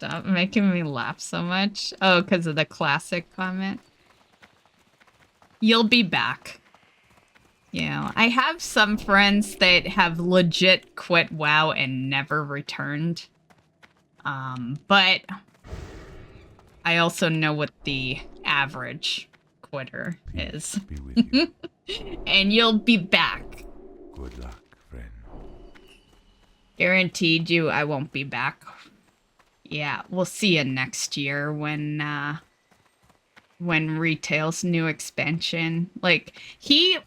Stop making me laugh so much. Oh, because of the classic comment. You'll be back. You know, I have some friends that have legit quit WoW and never returned. But I also know what the average quitter is. Be with you. And you'll be back. Good luck, friend. Guaranteed you I won't be back. Yeah, we'll see you next year when retail's new expansion. Like he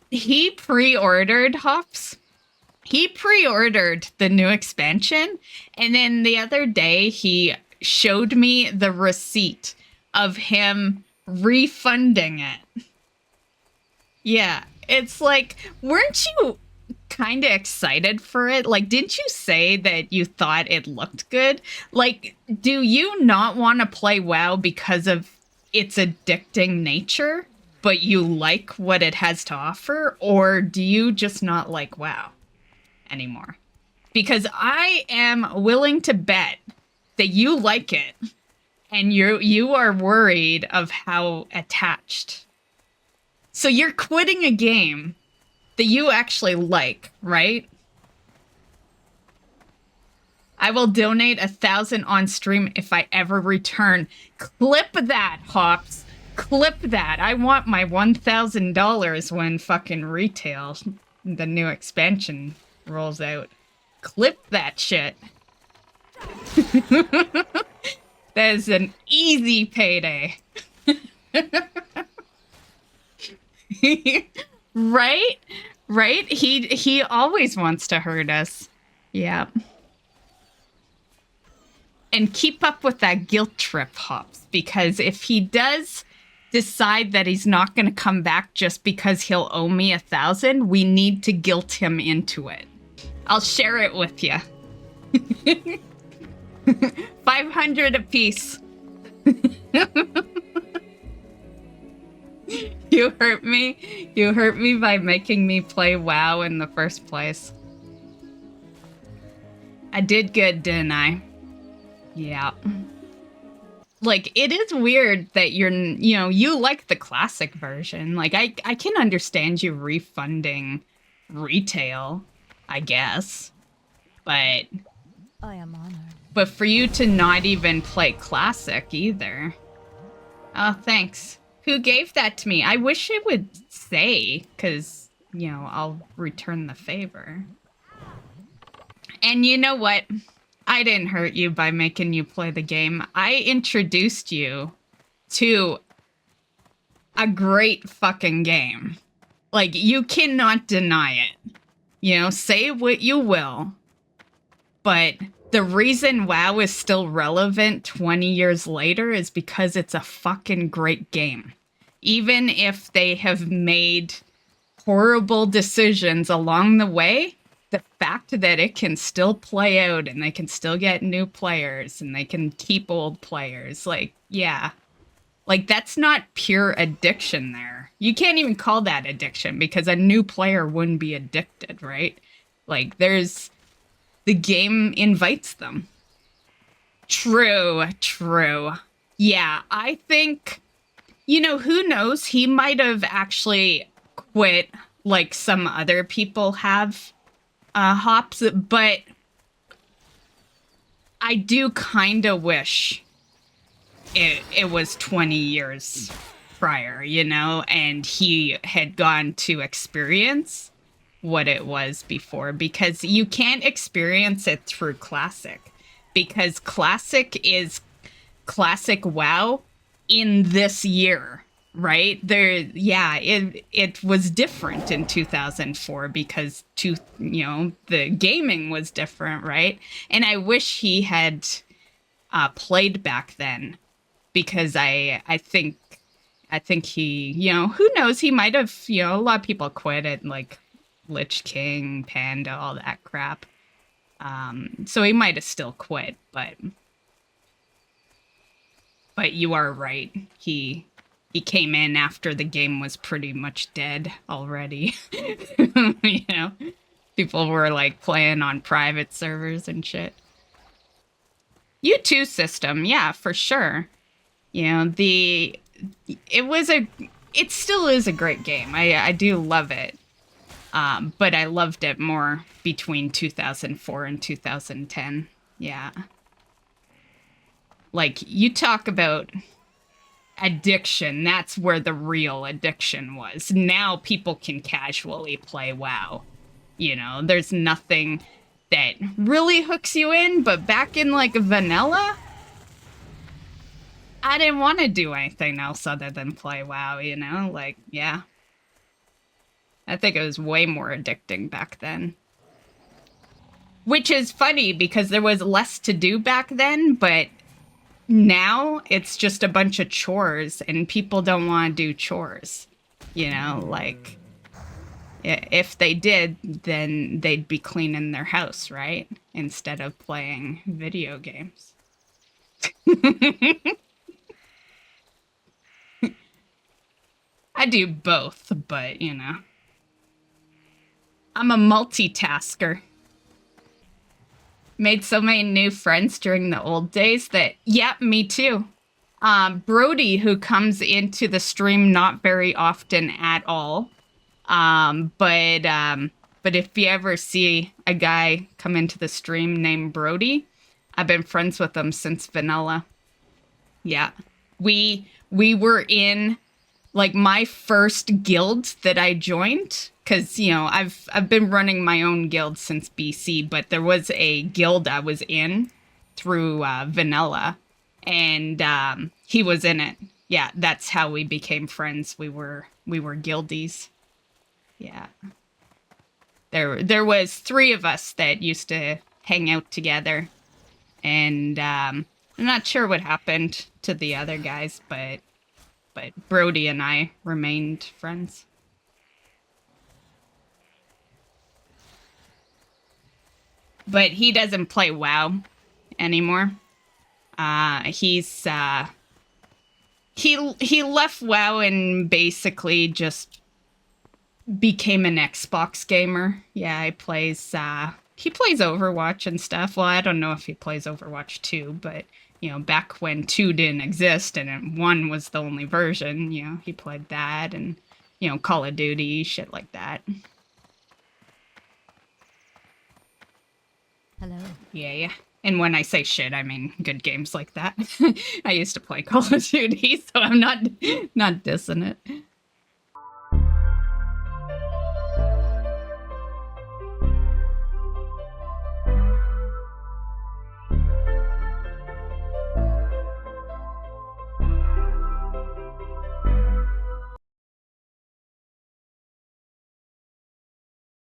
pre-ordered Hops. He pre-ordered the new expansion, and then the other day he showed me the receipt of him refunding it. Yeah, it's like, weren't you kind of excited for it? Like, didn't you say that you thought it looked good? Like, do you not want to play WoW because of its addicting nature, but you like what it has to offer? Or do you just not like WoW anymore? Because I am willing to bet that you like it and you are worried of how attached. So you're quitting a game that you actually like, right? I will donate 1,000 on stream if I ever return. Clip that, Hops. Clip that. I want my $1,000 when fucking retail, the new expansion, rolls out. Clip that shit. That is an easy payday. Right? Right? He always wants to hurt us. Yeah. And keep up with that guilt trip, Hops, because if he does decide that he's not going to come back just because he'll owe me 1,000, we need to guilt him into it. I'll share it with you. 500 apiece. You hurt me. You hurt me by making me play WoW in the first place. I did good, didn't I? Yeah. Like, it is weird that you like the classic version. Like, I can understand you refunding retail, I guess. But I am honored. But for you to not even play classic either. Oh, thanks. Who gave that to me? I wish it would say, because, I'll return the favor. And you know what? I didn't hurt you by making you play the game. I introduced you to a great fucking game. Like, you cannot deny it. Say what you will. But the reason WoW is still relevant 20 years later is because it's a fucking great game. Even if they have made horrible decisions along the way, the fact that it can still play out and they can still get new players and they can keep old players, like, yeah. Like, that's not pure addiction there. You can't even call that addiction because a new player wouldn't be addicted, right? Like, the game invites them. True. Yeah, I think, who knows? He might have actually quit like some other people have, Hops, but I do kind of wish it was 20 years prior, and he had gone to experience what it was before, because you can't experience it through classic, because classic is classic WoW in this year, right? It was different in 2004 because the gaming was different, right? And I wish he had played back then, because I think he, who knows, he might have, a lot of people quit at like Lich King, Panda, all that crap. So he might have still quit, but you are right. He came in after the game was pretty much dead already. People were like playing on private servers and shit. U2 system, yeah, for sure. You know, it was a it still is a great game. I do love it. But I loved it more between 2004 and 2010. Yeah. Like, you talk about addiction, that's where the real addiction was. Now people can casually play WoW. You know, there's nothing that really hooks you in, but back in like vanilla, I didn't want to do anything else other than play WoW, you know? Like, yeah. I think it was way more addicting back then. Which is funny because there was less to do back then, but now it's just a bunch of chores and people don't want to do chores. You know, like if they did, then they'd be cleaning their house, right? Instead of playing video games. I do both, but you know, I'm a multitasker. Made so many new friends during the old days that, yeah, me too. Brody, who comes into the stream not very often at all. But if you ever see a guy come into the stream named Brody, I've been friends with him since vanilla. Yeah. We were in like my first guild that I joined, because you know I've been running my own guild since BC, but there was a guild I was in through vanilla, and he was in it. Yeah, that's how we became friends. We were guildies. Yeah, there was 3 of us that used to hang out together, and I'm not sure what happened to the other guys, but Brody and I remained friends. But he doesn't play WoW anymore. He left WoW and basically just became an Xbox gamer. Yeah, he plays Overwatch and stuff. Well, I don't know if he plays Overwatch 2, but you know, back when 2 didn't exist and 1 was the only version, you know, he played that and, you know, Call of Duty, shit like that. Hello. Yeah. And when I say shit, I mean good games like that. I used to play Call of Duty, so I'm not dissing it.